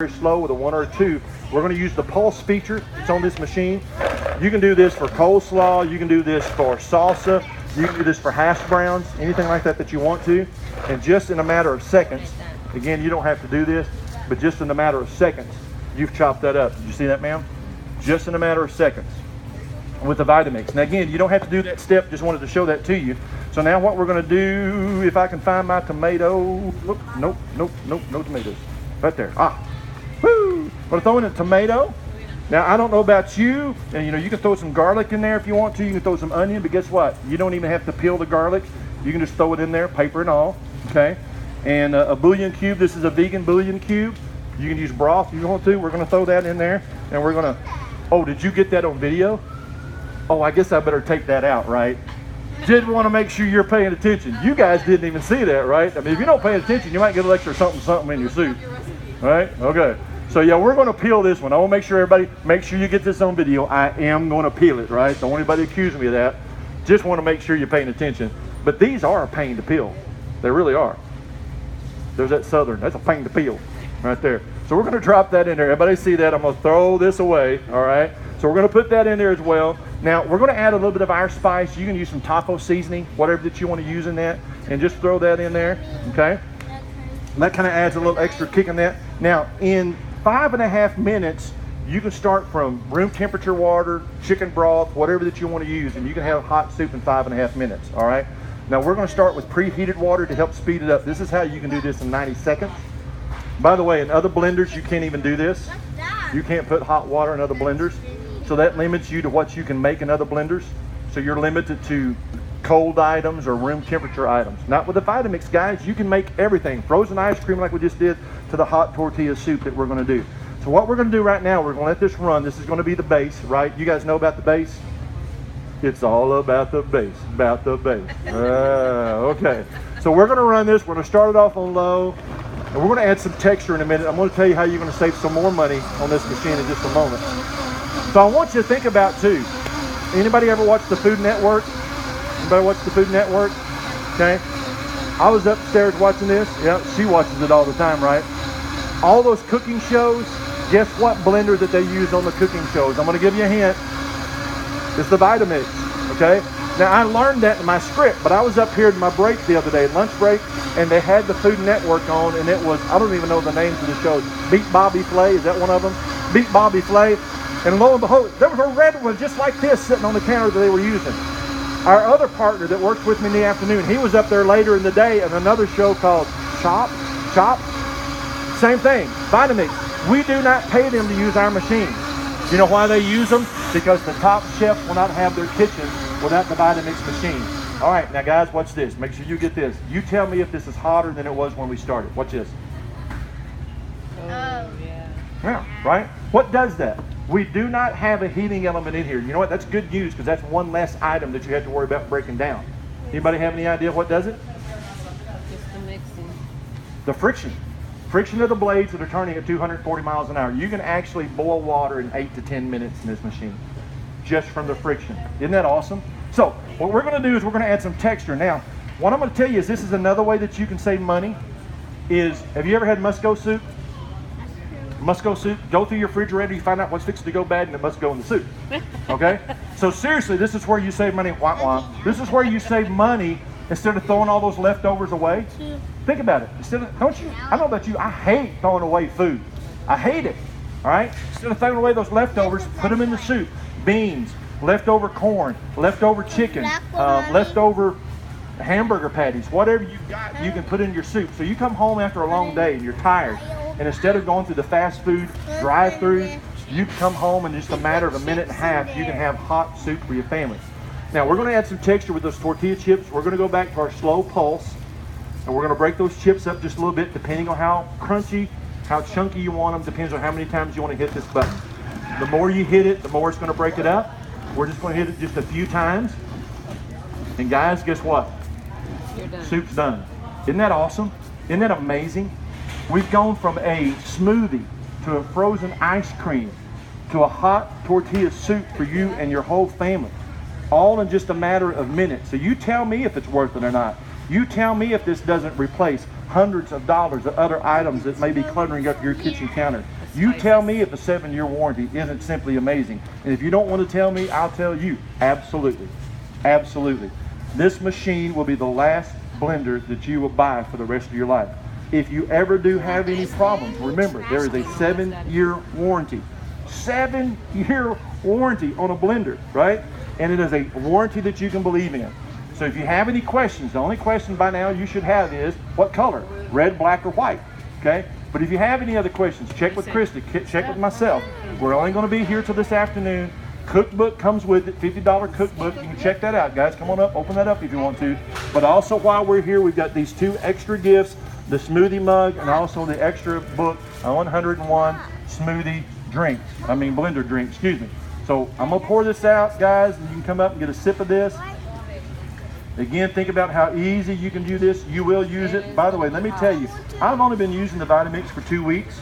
very slow with a 1 or a 2. We're going to use the pulse feature. It's on this machine. You can do this for coleslaw. You can do this for salsa. You can do this for hash browns, anything like that that you want to. And just in a matter of seconds, again, you don't have to do this, but just in a matter of seconds, you've chopped that up. Did you see that, ma'am? Just in a matter of seconds with the Vitamix. Now again, you don't have to do that step, just wanted to show that to you. So now what we're gonna do, if I can find my tomato, nope, no tomatoes. Right there, woo! I'm gonna throw in a tomato. Now I don't know about you, and you can throw some garlic in there if you want to, you can throw some onion, but guess what? You don't even have to peel the garlic. You can just throw it in there, paper and all, okay? And a bouillon cube, this is a vegan bouillon cube. You can use broth if you want to. We're gonna throw that in there, and we're gonna, oh, did you get that on video? Oh, I guess I better take that out, right? Did want to make sure you're paying attention. You guys didn't even see that, right? I mean, if you don't pay attention, you might get an extra something in your soup, right? Okay. So yeah, we're going to peel this one. I want to make sure you get this on video. I am going to peel it, right? Don't want anybody accusing me of that. Just want to make sure you're paying attention. But these are a pain to peel. They really are. There's that southern. That's a pain to peel right there. So we're going to drop that in there. Everybody see that? I'm going to throw this away, all right? So we're going to put that in there as well. Now, we're going to add a little bit of our spice. You can use some taco seasoning, whatever that you want to use in that, and just throw that in there, okay? And that kind of adds a little extra kick in that. Now, in 5.5 minutes, you can start from room temperature water, chicken broth, whatever that you want to use, and you can have hot soup in 5.5 minutes, all right? Now, we're going to start with preheated water to help speed it up. This is how you can do this in 90 seconds. By the way, in other blenders, you can't even do this. You can't put hot water in other blenders. So that limits you to what you can make in other blenders. So you're limited to cold items or room temperature items. Not with the Vitamix, guys. You can make everything. Frozen ice cream like we just did to the hot tortilla soup that we're going to do. So what we're going to do right now, we're going to let this run. This is going to be the base, right? You guys know about the base? It's all about the base, okay. So we're going to run this. We're going to start it off on low. And we're going to add some texture in a minute. I'm going to tell you how you're going to save some more money on this machine in just a moment. So I want you to think about too. Anybody ever watch the Food Network? Anybody watch the Food Network? Okay. I was upstairs watching this. Yeah, she watches it all the time, right? All those cooking shows, guess what blender that they use on the cooking shows? I'm going to give you a hint. It's the Vitamix, okay? Now I learned that in my script, but I was up here in my break the other day, lunch break, and they had the Food Network on, and it was, I don't even know the names of the shows. Beat Bobby Flay, is that one of them? Beat Bobby Flay. And lo and behold, there was a red one just like this sitting on the counter that they were using. Our other partner that worked with me in the afternoon, he was up there later in the day in another show called Chop. Same thing, Vitamix. We do not pay them to use our machines. You know why they use them? Because the top chef will not have their kitchen without the Vitamix machine. All right, now guys, watch this. Make sure you get this. You tell me if this is hotter than it was when we started. Watch this. Oh, yeah. Yeah, right? What does that? We do not have a heating element in here. You know what? That's good news because that's one less item that you have to worry about breaking down. Anybody have any idea what does it? Just the mixing. The friction. Friction of the blades that are turning at 240 miles an hour. You can actually boil water in 8 to 10 minutes in this machine just from the friction. Isn't that awesome? So what we're going to do is we're going to add some texture. Now, what I'm going to tell you is this is another way that you can save money is, have you ever had Musco soup? Musco soup, go through your refrigerator, you find out what's fixing to go bad and it must go in the soup, okay? So seriously, this is where you save money, This is where you save money instead of throwing all those leftovers away. Think about it, don't you, I don't know about you, I hate throwing away food. I hate it, all right? Instead of throwing away those leftovers, put them in the soup. Beans, leftover corn, leftover chicken, leftover hamburger patties, whatever you've got, you can put in your soup. So you come home after a long day and you're tired, and instead of going through the fast food drive-thrus, you can come home in just a matter of a minute and a half, you can have hot soup for your family. Now we're going to add some texture with those tortilla chips. We're going to go back to our slow pulse, and we're going to break those chips up just a little bit depending on how crunchy, how chunky you want them, depends on how many times you want to hit this button. The more you hit it, the more it's going to break it up. We're just going to hit it just a few times. And guys, guess what? You're done. Soup's done. Isn't that awesome? Isn't that amazing? We've gone from a smoothie to a frozen ice cream to a hot tortilla soup for you and your whole family, all in just a matter of minutes. So you tell me if it's worth it or not. You tell me if this doesn't replace hundreds of dollars of other items that may be cluttering up your kitchen counter. You tell me if the 7-year warranty isn't simply amazing. And if you don't want to tell me, I'll tell you. Absolutely. Absolutely. This machine will be the last blender that you will buy for the rest of your life. If you ever do have any problems, remember, there is a 7-year warranty. 7-year warranty on a blender, right? And it is a warranty that you can believe in. So if you have any questions, the only question by now you should have is, what color? Red, black, or white? Okay? But if you have any other questions, check with Christy, check with myself. We're only going to be here till this afternoon. Cookbook comes with it, $50 cookbook. You can check that out, guys. Come on up, open that up if you want to. But also while we're here, we've got these 2 extra gifts, the smoothie mug and also the extra book, 101 smoothie drinks. Blender drink, excuse me. So I'm gonna pour this out, guys, and you can come up and get a sip of this. Again, think about how easy you can do this. You will use it. By the way, let me tell you, I've only been using the Vitamix for 2 weeks.